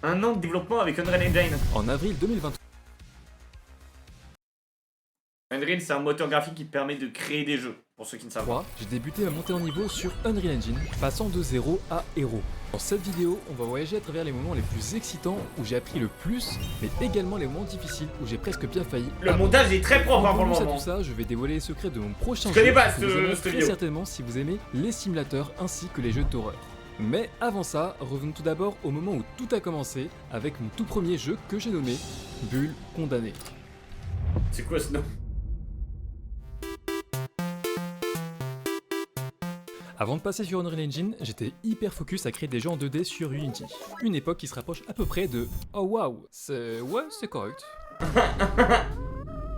Un an de développement avec Unreal Engine. En avril 2023, Unreal, c'est un moteur graphique qui permet de créer des jeux, pour ceux qui ne savent pas. j'ai débuté ma montée en niveau sur Unreal Engine, passant de 0 à héros. Dans cette vidéo, on va voyager à travers les moments les plus excitants où j'ai appris le plus, mais également les moments difficiles où j'ai presque bien failli. Le montage est très propre pour le Bonus à moment. tout ça, je vais dévoiler les secrets de mon prochain Je jeu connais pas que vous aimerez cette très vidéo. certainement si vous aimez les simulateurs ainsi que les jeux d'horreur. Mais avant ça, revenons tout d'abord au moment où tout a commencé avec mon tout premier jeu que j'ai nommé Bulle Condamné. C'est quoi ce nom? Avant de passer sur Unreal Engine, j'étais hyper focus à créer des jeux en 2D sur Unity. Une époque qui se rapproche à peu près de « Oh waouh, c'est correct ».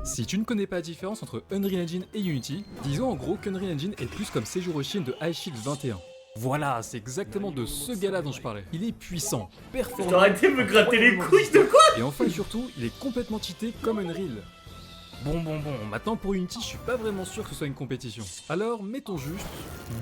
Si tu ne connais pas la différence entre Unreal Engine et Unity, disons en gros qu'Unreal Engine est plus comme Seijuro Shin de High Shield 21. Voilà, c'est exactement de ce gars-là dont je parlais. Il est puissant, performant... Arrêtez de me gratter les couilles de quoi? Et enfin et surtout, il est complètement cheaté comme Unreal. Bon, maintenant pour Unity, je suis pas vraiment sûr que ce soit une compétition. Alors, mettons juste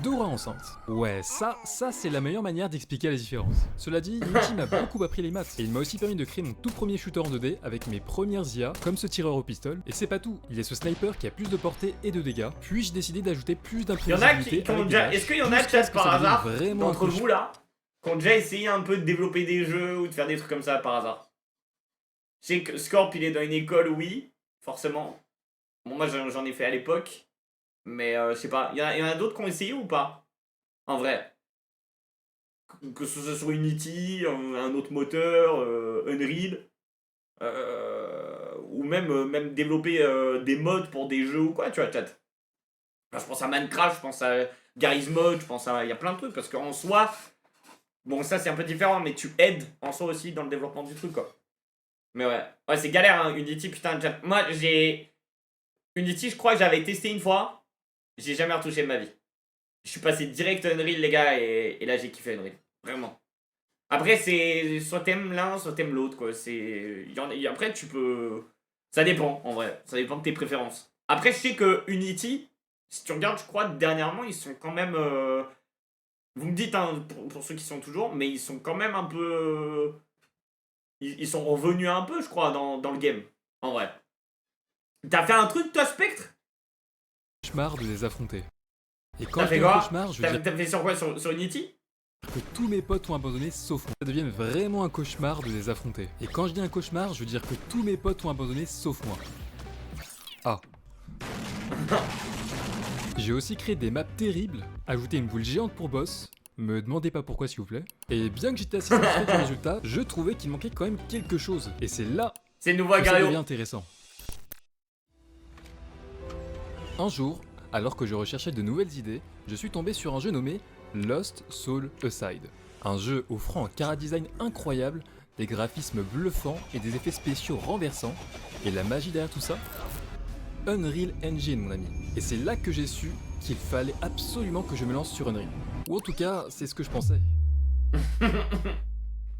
Dora enceinte. Ouais, ça c'est la meilleure manière d'expliquer la différence. Cela dit, Unity m'a beaucoup appris les maths, et il m'a aussi permis de créer mon tout premier shooter en 2D avec mes premières IA, comme ce tireur au pistolet. Et c'est pas tout, il est ce sniper qui a plus de portée et de dégâts, puis j'ai décidé d'ajouter plus d'imprévisibilité. Est-ce qu'il y en a chat par hasard, vraiment d'entre vous là, qui ont déjà essayé un peu de développer des jeux ou de faire des trucs comme ça par hasard? Je sais que Scorp il est dans une école, oui, forcément. Bon, moi j'en ai fait à l'époque, mais je sais pas, il y en a d'autres qui ont essayé ou pas? En vrai. Que ce soit sur Unity, un autre moteur, Unreal, ou même développer des mods pour des jeux ou quoi, tu vois, chat. Enfin, je pense à Minecraft, je pense à Garry's Mod, je pense à... Il y a plein de trucs, parce qu'en soi, bon ça c'est un peu différent, mais tu aides en soi aussi dans le développement du truc, quoi. Mais ouais c'est galère, hein, Unity, putain, chat. Moi j'ai... Unity, je crois que j'avais testé une fois, j'ai jamais retouché de ma vie. Je suis passé direct à Unreal, les gars, et là j'ai kiffé Unreal. Vraiment. Après, c'est soit t'aimes l'un, soit t'aimes l'autre, quoi. Après, tu peux... Ça dépend, en vrai. Ça dépend de tes préférences. Après, je sais que Unity, si tu regardes, je crois, dernièrement, ils sont quand même... Vous me dites, hein, pour ceux qui sont toujours, mais ils sont quand même un peu... Ils sont revenus un peu, je crois, dans le game. En vrai. T'as fait un truc, toi, Spectre? Cauchemar de les affronter. Et quand T'as je fait dis quoi? cauchemar, je veux dire T'as fait sur quoi? Sur Unity? que tous mes potes ont abandonné sauf moi. Ça devienne vraiment un cauchemar de les affronter. Et quand je dis un cauchemar, je veux dire que tous mes potes ont abandonné sauf moi. Ah. J'ai aussi créé des maps terribles, ajouté une boule géante pour boss. Me demandez pas pourquoi s'il vous plaît. Et bien que j'étais assez satisfait du résultat, je trouvais qu'il manquait quand même quelque chose. Et c'est là C'est le nouveau que ça Agario. devient intéressant. Un jour, alors que je recherchais de nouvelles idées, je suis tombé sur un jeu nommé Lost Soul Aside. Un jeu offrant un chara-design incroyable, des graphismes bluffants et des effets spéciaux renversants. Et la magie derrière tout ça? Unreal Engine, mon ami. Et c'est là que j'ai su qu'il fallait absolument que je me lance sur Unreal. Ou en tout cas, c'est ce que je pensais.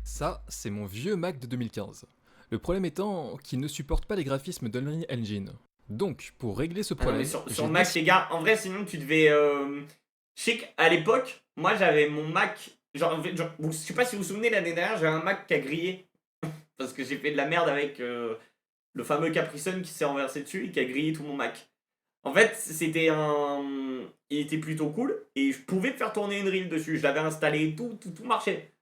Ça, c'est mon vieux Mac de 2015. Le problème étant qu'il ne supporte pas les graphismes d'Unreal Engine. Donc, pour régler ce problème... Sur Mac, les gars, en vrai, sinon tu devais... Je sais qu'à l'époque, moi j'avais mon Mac... je sais pas si vous vous souvenez, l'année dernière, j'avais un Mac qui a grillé. Parce que j'ai fait de la merde avec le fameux Capri Sun qui s'est renversé dessus et qui a grillé tout mon Mac. En fait, c'était un... Il était plutôt cool et je pouvais faire tourner une reel dessus. Je l'avais installé et tout marchait.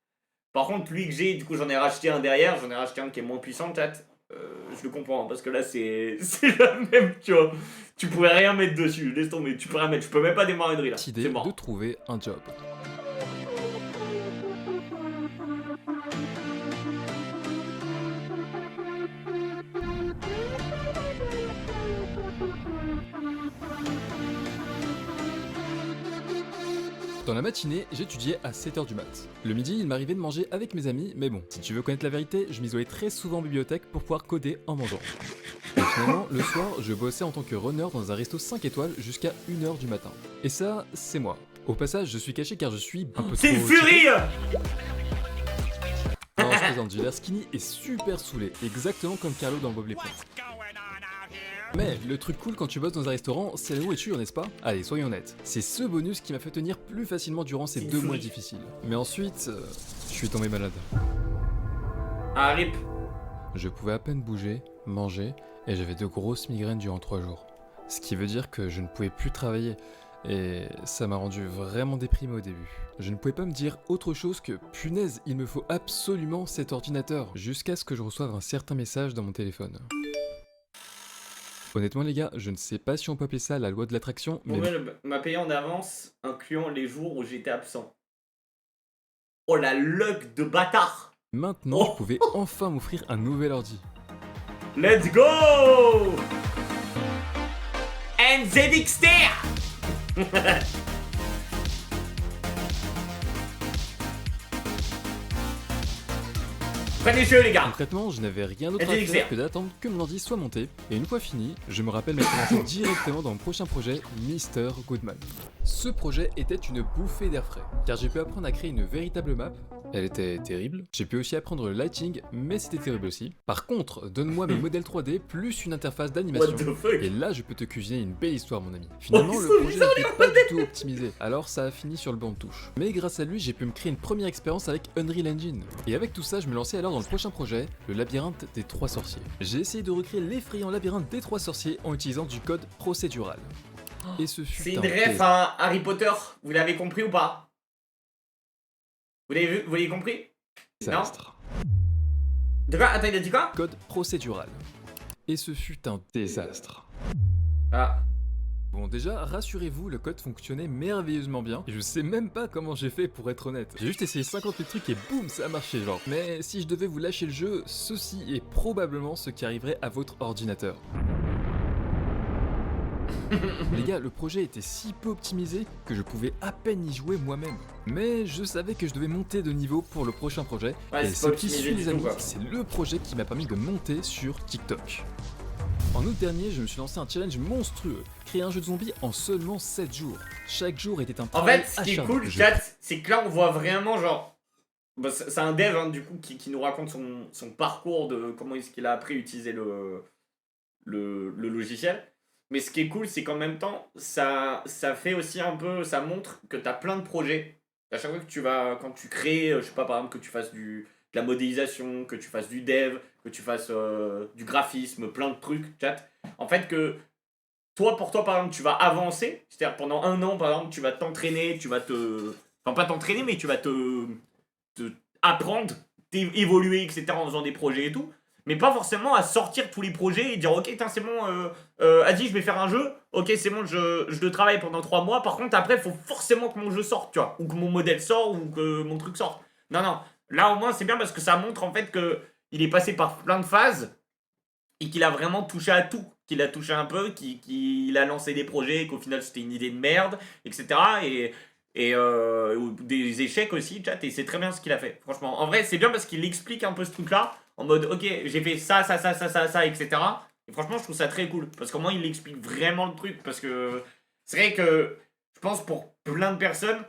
Par contre, lui que j'ai, du coup j'en ai racheté un derrière, j'en ai racheté un qui est moins puissant, chat. Je le comprends, parce que là c'est la même, tu vois. Tu pourrais rien mettre dessus, laisse tomber, tu peux rien mettre, tu peux même pas démarrer une reel là. idée C'est mort. de trouver un job. Dans la matinée, j'étudiais à 7h du mat. Le midi, il m'arrivait de manger avec mes amis, mais bon, si tu veux connaître la vérité, je m'isolais très souvent en bibliothèque pour pouvoir coder en mangeant. Et finalement, le soir, je bossais en tant que runner dans un resto 5 étoiles jusqu'à 1h du matin. Et ça, c'est moi. Au passage, je suis caché car je suis un peu C'est trop... une furie. Non, je plaisante, j'ai l'air skinny et super saoulé, exactement comme Carlo dans Bob l'éponge. Mais le truc cool quand tu bosses dans un restaurant, c'est la nourriture, n'est-ce pas? Allez, soyons honnêtes. C'est ce bonus qui m'a fait tenir plus facilement durant ces 2 mois difficiles. Mais ensuite, je suis tombé malade. Ah, rip. Je pouvais à peine bouger, manger, et j'avais de grosses migraines durant 3 jours. Ce qui veut dire que je ne pouvais plus travailler, et ça m'a rendu vraiment déprimé au début. Je ne pouvais pas me dire autre chose que punaise, il me faut absolument cet ordinateur, jusqu'à ce que je reçoive un certain message dans mon téléphone. Honnêtement les gars, je ne sais pas si on peut appeler ça la loi de l'attraction, mais Google m'a payé en avance, incluant les jours où j'étais absent. Oh la luck de bâtard. maintenant je Oh, pouvais enfin m'offrir un nouvel ordi. let's go. And ZXT. Prenez les jeux les gars. Concrètement, je n'avais rien d'autre à LGXR. faire que d'attendre que mon ordi soit monté, et une fois fini, je me rappelle m'être lancé directement dans mon prochain projet, Mr. Goodman. Ce projet était une bouffée d'air frais, car j'ai pu apprendre à créer une véritable map. Elle était terrible. J'ai pu aussi apprendre le lighting, mais c'était terrible aussi. Par contre, donne-moi mes modèles 3D plus une interface What d'animation. the fuck. Et là, je peux te cuisiner une belle histoire, mon ami. Finalement, Oh, ils le sont projet bizarres, n'était pas du tout optimisé, alors ça a fini sur le banc de touche. Mais grâce à lui, j'ai pu me créer une première expérience avec Unreal Engine. Et avec tout ça, je me lançais alors dans le prochain projet, le labyrinthe des 3 sorciers. J'ai essayé de recréer l'effrayant labyrinthe des 3 sorciers en utilisant du code procédural. Et ce fut C'est une un ref à Harry Potter. Vous l'avez compris ou pas? Vous l'avez vu? Vous l'avez compris? désastre. De quoi? Attends, il a dit quoi? Code procédural. Et ce fut un désastre. Ah. Bon déjà, rassurez-vous, le code fonctionnait merveilleusement bien, et je sais même pas comment j'ai fait pour être honnête. J'ai juste essayé 50 000 trucs et boum, ça a marché genre. Mais si je devais vous lâcher le jeu, ceci est probablement ce qui arriverait à votre ordinateur. Les gars, le projet était si peu optimisé que je pouvais à peine y jouer moi-même. Mais je savais que je devais monter de niveau pour le prochain projet, Ouais, et c'est ce pas qui optimisé suit du les tout, amis, quoi. c'est le projet qui m'a permis de monter sur TikTok. En août dernier, je me suis lancé un challenge monstrueux, créer un jeu de zombies en seulement 7 jours. Chaque jour était un En travail fait, ce qui est acharné. cool, chat, c'est que là, on voit vraiment, genre. Bah, c'est un dev, hein, du coup, qui nous raconte son parcours de comment est-ce qu'il a appris à utiliser le logiciel. Mais ce qui est cool, c'est qu'en même temps, ça fait aussi un peu. Ça montre que tu as plein de projets. À chaque fois que tu vas. Quand tu crées, je sais pas, par exemple, que tu fasses de la modélisation, que tu fasses du dev, que tu fasses du graphisme, plein de trucs, chat. En fait, que toi, pour toi, par exemple, tu vas avancer. C'est-à-dire, pendant un an, par exemple, tu vas t'entraîner, tu vas te. Enfin, pas t'entraîner, mais tu vas te apprendre, évoluer, etc. en faisant des projets et tout. Mais pas forcément à sortir tous les projets et dire ok, c'est bon, Adi, je vais faire un jeu. Ok, c'est bon, je le travaille pendant 3 mois. Par contre, après, il faut forcément que mon jeu sorte, tu vois. Ou que mon modèle sorte, ou que mon truc sorte. Non, non. Là, au moins, c'est bien parce que ça montre en fait que il est passé par plein de phases et qu'il a vraiment touché à tout. Qu'il a touché un peu, qu'il a lancé des projets, qu'au final c'était une idée de merde, etc. Ou des échecs aussi, chat, et c'est très bien ce qu'il a fait. Franchement, en vrai, c'est bien parce qu'il explique un peu ce truc-là, en mode, ok, j'ai fait ça, etc. Et franchement, je trouve ça très cool, parce qu'au moins, il explique vraiment le truc, parce que c'est vrai que je pense pour plein de personnes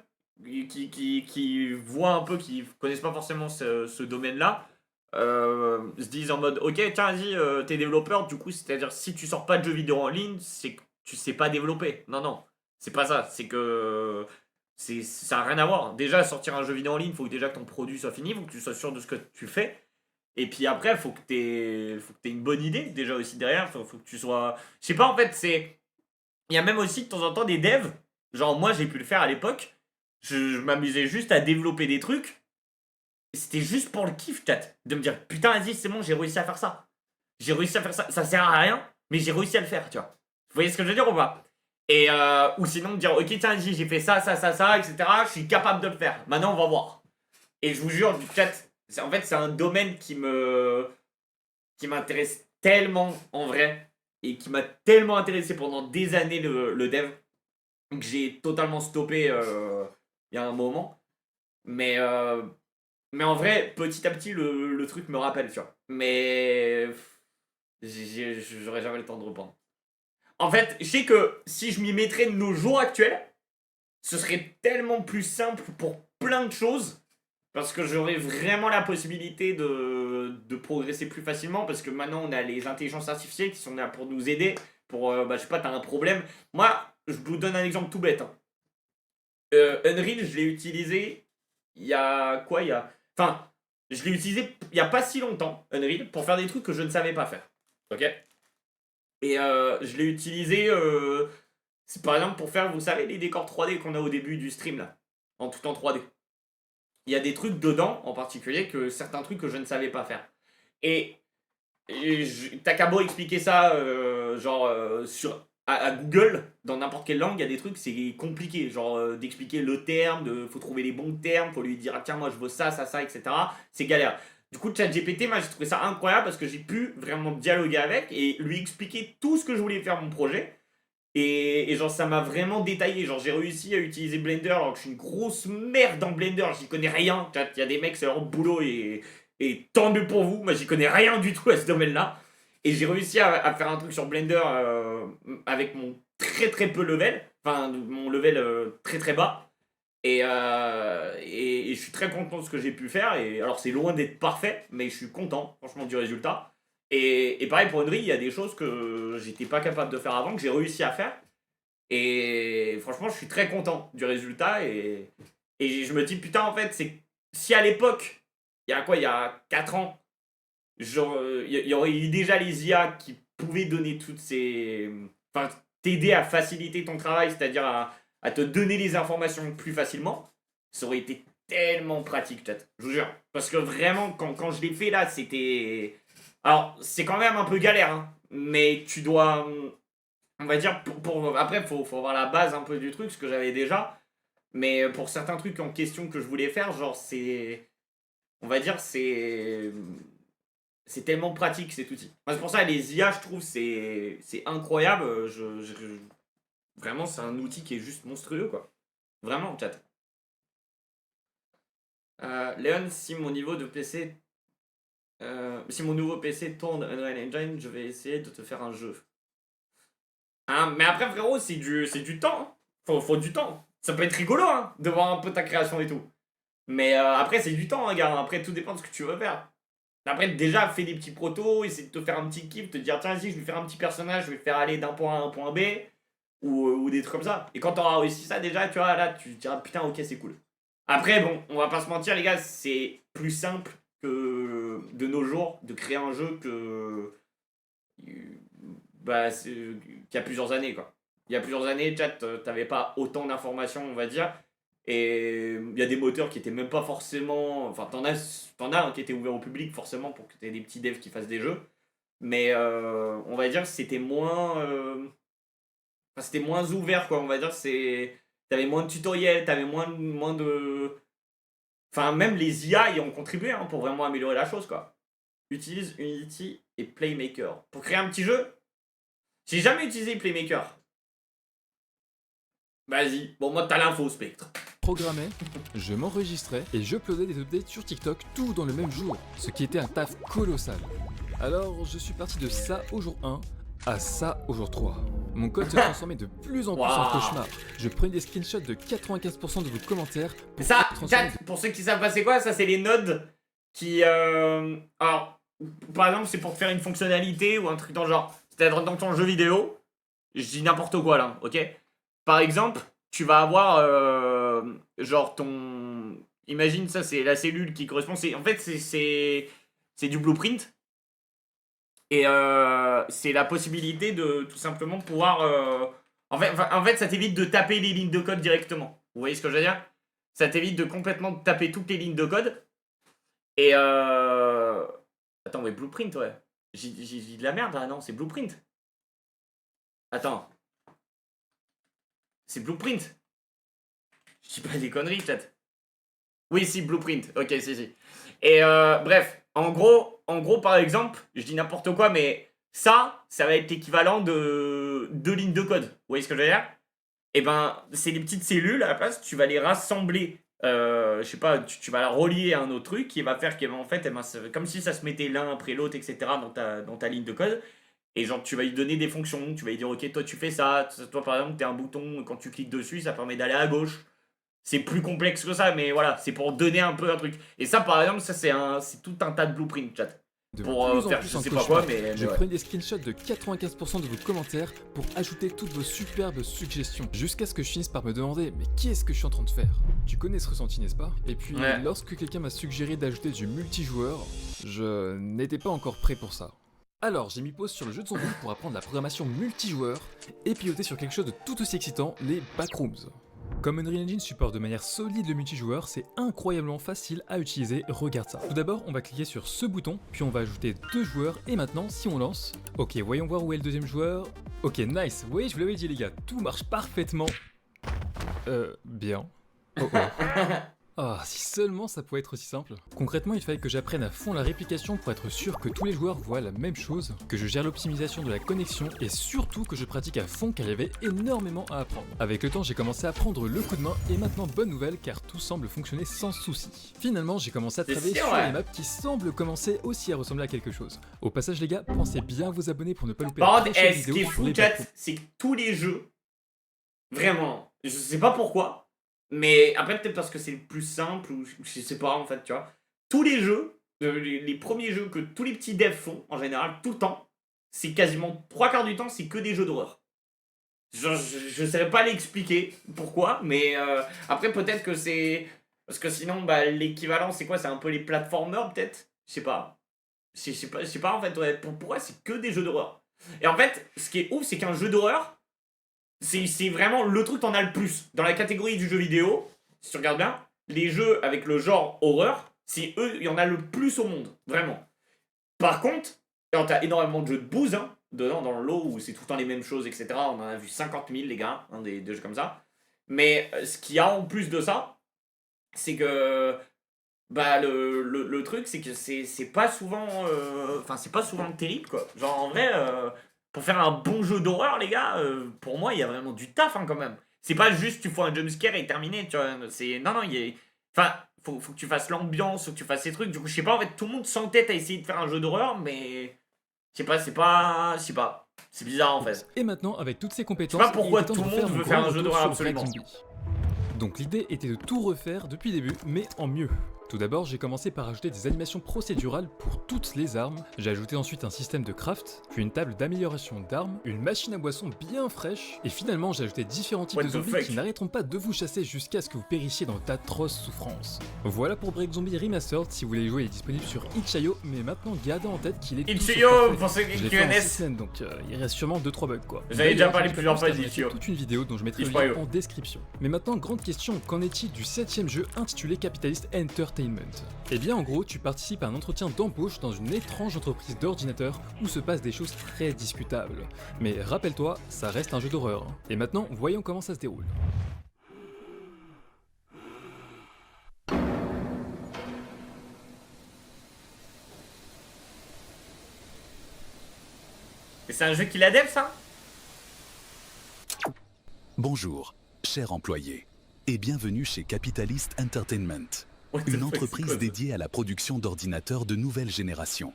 qui voient un peu, qui connaissent pas forcément ce domaine-là, se disent en mode, ok, tiens, vas-y, t'es développeur, du coup, c'est-à-dire, si tu sors pas de jeux vidéo en ligne, c'est que tu sais pas développer. Non, non, c'est pas ça, c'est que ça n'a rien à voir. Déjà, sortir un jeu vidéo en ligne, il faut que déjà que ton produit soit fini, il faut que tu sois sûr de ce que tu fais. Et puis après, il faut que tu aies une bonne idée déjà aussi derrière. Faut que tu sois. Je sais pas, en fait, c'est. Il y a même aussi de temps en temps des devs. Genre, moi, j'ai pu le faire à l'époque. Je m'amusais juste à développer des trucs. C'était juste pour le kiff, chat. De me dire, putain, vas-y, c'est bon, j'ai réussi à faire ça. J'ai réussi à faire ça. Ça sert à rien, mais j'ai réussi à le faire, tu vois. Vous voyez ce que je veux dire ou pas? Et ou sinon me dire, ok, tiens, j'ai fait ça, etc. Je suis capable de le faire. Maintenant, on va voir. Et je vous jure, du chat, en fait, c'est un domaine qui m'intéresse tellement en vrai et qui m'a tellement intéressé pendant des années le dev que j'ai totalement stoppé il y a un moment. Mais en vrai, petit à petit, le truc me rappelle, tu vois. Mais j'aurais jamais le temps de reprendre. En fait, je sais que si je m'y mettrais de nos jours actuels, ce serait tellement plus simple pour plein de choses. Parce que j'aurais vraiment la possibilité de progresser plus facilement. Parce que maintenant, on a les intelligences artificielles qui sont là pour nous aider. Pour, je sais pas, t'as un problème. Moi, je vous donne un exemple tout bête. Hein. Unreal, je l'ai utilisé il y a quoi? Enfin, je l'ai utilisé il y a pas si longtemps, Unreal, pour faire des trucs que je ne savais pas faire. Ok. Et je l'ai utilisé, c'est par exemple pour faire, vous savez, les décors 3D qu'on a au début du stream là, en tout en 3D. Il y a des trucs dedans, en particulier, que certains trucs que je ne savais pas faire. Et, t'as qu'à beau expliquer ça, genre, à Google, dans n'importe quelle langue, il y a des trucs, c'est compliqué. Genre, d'expliquer le terme, faut trouver les bons termes, faut lui dire, ah, tiens, moi je veux ça, ça, ça, etc. C'est galère. Du coup, ChatGPT, moi j'ai trouvé ça incroyable parce que j'ai pu vraiment dialoguer avec et lui expliquer tout ce que je voulais faire mon projet. Et genre, ça m'a vraiment détaillé. Genre, j'ai réussi à utiliser Blender alors que je suis une grosse merde dans Blender. J'y connais rien. Il y a des mecs, c'est leur boulot et tant mieux pour vous. Moi, j'y connais rien du tout à ce domaine-là. Et j'ai réussi à faire un truc sur Blender avec mon très très peu level. Enfin, mon level très très bas. Et je suis très content de ce que j'ai pu faire. Et alors, c'est loin d'être parfait, mais je suis content, franchement, du résultat. Et pareil pour Unreal, il y a des choses que j'étais pas capable de faire avant, que j'ai réussi à faire. Et franchement, je suis très content du résultat. Et je me dis, putain, en fait, c'est si à l'époque, il y a quoi, il y a 4 ans, genre, il y aurait eu déjà les IA qui pouvaient donner toutes ces. Enfin, t'aider à faciliter ton travail, c'est-à-dire à te donner les informations plus facilement, ça aurait été tellement pratique, peut-être. Je vous jure. Parce que vraiment, quand je l'ai fait là, c'était. Alors, c'est quand même un peu galère, hein, mais tu dois. On va dire, après, faut avoir la base un peu du truc, ce que j'avais déjà. Mais pour certains trucs en question que je voulais faire, genre, c'est. On va dire, c'est tellement pratique cet outil. Moi, c'est pour ça, les IA, je trouve, c'est incroyable. Vraiment, c'est un outil qui est juste monstrueux, quoi. Vraiment, chat. Léon, si mon niveau de PC. Si mon nouveau PC tourne Unreal Engine, je vais essayer de te faire un jeu. Hein, mais après, frérot, c'est du temps. Hein. Faut du temps. Ça peut être rigolo, hein, de voir un peu ta création et tout. Mais après, c'est du temps, hein, gars. Après, tout dépend de ce que tu veux faire. Après, déjà, fais des petits protos, essaie de te faire un petit kiff, te dire, tiens, vas-y, je vais faire un petit personnage, je vais le faire aller d'un point A à un point B, ou des trucs comme ça. Et quand t'auras réussi ça, déjà, tu vois, là, tu te diras, putain, ok, c'est cool. Après, bon, on va pas se mentir, les gars, c'est plus simple que de nos jours de créer un jeu que. Bah, qu'il y a plusieurs années, quoi. Il y a plusieurs années, chat, t'avais pas autant d'informations, on va dire. Et il y a des moteurs qui étaient même pas forcément. Enfin, t'en as qui étaient ouverts au public, forcément, pour que t'aies des petits devs qui fassent des jeux. Mais on va dire que c'était moins. Enfin, c'était moins ouvert, quoi. On va dire c'est. T'avais moins de tutoriels, t'avais moins de. Enfin, même les IA y ont contribué hein, pour vraiment améliorer la chose, quoi. Utilise Unity et Playmaker. Pour créer un petit jeu, j'ai jamais utilisé Playmaker. Vas-y, bon, moi, t'as l'info, Spectre. Programmais, je m'enregistrais et j'uploadais des updates sur TikTok tout dans le même jour, ce qui était un taf colossal. Alors, je suis parti de ça au jour 1 à ça au jour 3. Mon code se transformait de plus en plus en cauchemar. Je prenais des screenshots de 95% de vos commentaires. Mais ça, chat, pour ceux qui savent pas c'est quoi, ça c'est les nodes qui. Alors, par exemple, c'est pour te faire une fonctionnalité ou un truc dans le genre. C'est-à-dire dans ton jeu vidéo, je dis n'importe quoi là, ok? Par exemple, tu vas avoir genre ton. Imagine ça, c'est la cellule qui correspond. En fait, c'est du blueprint. Et c'est la possibilité de tout simplement pouvoir. En fait, ça t'évite de taper les lignes de code directement. Vous voyez ce que je veux dire? Ça t'évite de complètement taper toutes les lignes de code. Et Attends, mais blueprint, ouais. J'ai de la merde là, non, c'est blueprint. Attends. C'est blueprint. Je dis pas des conneries, peut-être. Oui, si, blueprint. Ok, si. Et bref, en gros, par exemple, je dis n'importe quoi, mais ça va être l'équivalent de 2 lignes de code. Vous voyez ce que je veux dire? Et ben, c'est des petites cellules, à la place, tu vas les rassembler. Je sais pas, tu vas la relier à un autre truc qui va faire qu'en fait, comme si ça se mettait l'un après l'autre, etc. dans ta ligne de code. Et genre, tu vas lui donner des fonctions, tu vas lui dire, ok, toi tu fais ça, toi par exemple, t'as un bouton, quand tu cliques dessus, ça permet d'aller à gauche. C'est plus complexe que ça, mais voilà, c'est pour donner un peu un truc. Et ça, par exemple, ça c'est tout un tas de blueprints, chat. De pour plus en faire plus je un sais pas quoi, cauchemar. mais Je ouais. prenais des screenshots de 95% de vos commentaires pour ajouter toutes vos superbes suggestions, jusqu'à ce que je finisse par me demander mais qu'est-ce que je suis en train de faire? Tu connais ce ressenti, n'est-ce pas? Et puis Ouais. lorsque quelqu'un m'a suggéré d'ajouter du multijoueur, je n'étais pas encore prêt pour ça. Alors j'ai mis pause sur le jeu de zombie pour apprendre la programmation multijoueur et piloter sur quelque chose de tout aussi excitant, les backrooms. Comme Unreal Engine supporte de manière solide le multijoueur, c'est incroyablement facile à utiliser, regarde ça. Tout d'abord, on va cliquer sur ce bouton, puis on va ajouter 2 joueurs, et maintenant, si on lance... Ok, voyons voir où est le deuxième joueur... Ok, nice, vous voyez, je vous l'avais dit les gars, tout marche parfaitement... bien. Oh oh. Ah, si seulement ça pouvait être aussi simple. Concrètement, il fallait que j'apprenne à fond la réplication pour être sûr que tous les joueurs voient la même chose, que je gère l'optimisation de la connexion et surtout que je pratique à fond car il y avait énormément à apprendre. Avec le temps, j'ai commencé à prendre le coup de main et maintenant bonne nouvelle car tout semble fonctionner sans souci. Finalement, j'ai commencé à travailler sur les maps qui semblent commencer aussi à ressembler à quelque chose. Au passage les gars, pensez bien à vous abonner pour ne pas louper Par la contre, prochaine ce vidéo qui est sur fou, les chat, backrooms. c'est que tous les jeux, vraiment, je sais pas pourquoi, mais après peut-être parce que c'est le plus simple, ou je sais pas en fait, tu vois. Tous les jeux, les premiers jeux que tous les petits devs font, en général, tout le temps, c'est quasiment 3/4 du temps, c'est que des jeux d'horreur. Je saurais pas l'expliquer pourquoi, mais après peut-être que c'est... Parce que sinon, bah, l'équivalent, c'est quoi? C'est un peu les platformers, peut-être? Je sais pas. Je sais pas en fait, ouais, pourquoi c'est que des jeux d'horreur. Et en fait, ce qui est ouf, c'est qu'un jeu d'horreur, c'est vraiment le truc t'en as le plus. Dans la catégorie du jeu vidéo, si tu regardes bien, les jeux avec le genre horreur, c'est eux, il y en a le plus au monde, vraiment. Par contre, alors t'as énormément de jeux de bouse, hein, dedans, dans le lot, où c'est tout le temps les mêmes choses, etc. On en a vu 50 000, les gars, hein, des jeux comme ça. Mais ce qu'il y a en plus de ça, c'est que bah le truc c'est que c'est pas souvent enfin c'est pas souvent terrible quoi. Genre en vrai pour faire un bon jeu d'horreur les gars pour moi il y a vraiment du taf hein, quand même. C'est pas juste tu fais un jumpscare et terminé tu vois. C'est non il y a enfin faut que tu fasses l'ambiance, faut que tu fasses ces trucs. Du coup je sais pas en fait tout le monde s'entête à essayer de faire un jeu d'horreur mais je sais pas c'est bizarre en fait. Et maintenant, avec toutes ces compétences, Je sais pas pourquoi il était temps tout de le monde mon veut faire grand un jeu retour d'horreur sur Black absolument. Zombie. Donc l'idée était de tout refaire depuis le début, mais en mieux. Tout d'abord, j'ai commencé par ajouter des animations procédurales pour toutes les armes. J'ai ajouté ensuite un système de craft, puis une table d'amélioration d'armes, une machine à boisson bien fraîche, et finalement j'ai ajouté différents types What de the zombies fuck? qui n'arrêteront pas de vous chasser jusqu'à ce que vous périssiez dans d'atroces souffrances. Voilà pour Break Zombie Remastered, si vous voulez y jouer, il est disponible sur itch.io, mais maintenant gardez en tête qu'il est tout sauf Itch.io parfait. pour ceux Je qui l'ai fait en 6 connaissent. semaines, donc il reste sûrement 2-3 bugs quoi. J'avais déjà D'ailleurs, parlé si tu plusieurs veux fois plus, t'as d'Itch.io. toute une vidéo dont je mettrai le Itch.io. lien en description. Mais maintenant, grande question, qu'en est-il du 7ème jeu intitulé Capitalist Entertainment? Eh bien en gros, tu participes à un entretien d'embauche dans une étrange entreprise d'ordinateurs où se passent des choses très discutables. Mais rappelle-toi, ça reste un jeu d'horreur. Hein. Et maintenant, voyons comment ça se déroule. Mais c'est un jeu qui l'adepte ça? Bonjour, cher employé, et bienvenue chez Capitalist Entertainment, What the une fuck, c'est entreprise quoi ça? dédiée à la production d'ordinateurs de nouvelle génération.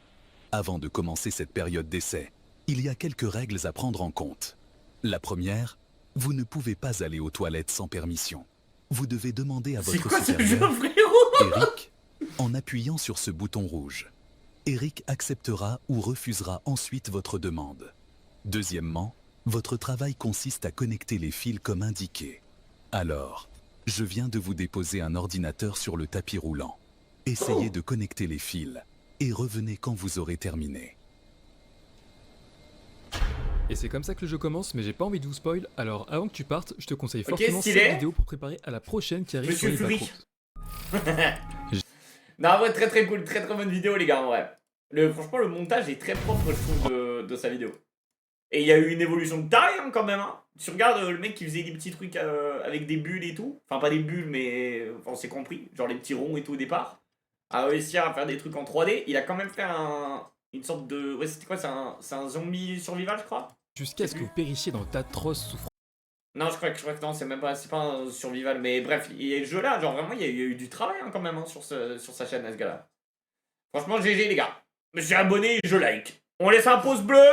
Avant de commencer cette période d'essai, il y a quelques règles à prendre en compte. La première, vous ne pouvez pas aller aux toilettes sans permission. Vous devez demander à C'est votre quoi ce jeu supérieur, frérot? Eric, en appuyant sur ce bouton rouge. Eric acceptera ou refusera ensuite votre demande. Deuxièmement, votre travail consiste à connecter les fils comme indiqué. Alors, je viens de vous déposer un ordinateur sur le tapis roulant. Essayez de connecter les fils et revenez quand vous aurez terminé. Et c'est comme ça que le jeu commence, mais j'ai pas envie de vous spoil, alors avant que tu partes, je te conseille Ok, fortement stylé. cette vidéo pour préparer à la prochaine qui arrive sur Monsieur les Fury. backrooms. Non, en vrai, très très cool, très très bonne vidéo, les gars, en vrai. Franchement, le montage est très propre, je trouve, de sa vidéo. Et il y a eu une évolution de taille, hein, quand même. Hein. Tu regardes le mec qui faisait des petits trucs avec des bulles et tout. Enfin, pas des bulles, mais on s'est compris. Genre les petits ronds et tout au départ. A réussi à faire des trucs en 3D. Il a quand même fait une sorte de. Ouais, c'était quoi? C'est un zombie survival, je crois? Jusqu'à ce que vous périssiez dans d'atroces souffrances. Non, je crois que non, c'est pas un survival, mais bref, il y a le jeu là, genre vraiment, il y a eu du travail hein, quand même hein, sur sa chaîne, à ce gars-là. Franchement, GG les gars. Je me suis abonné et je like. On laisse un pouce bleu.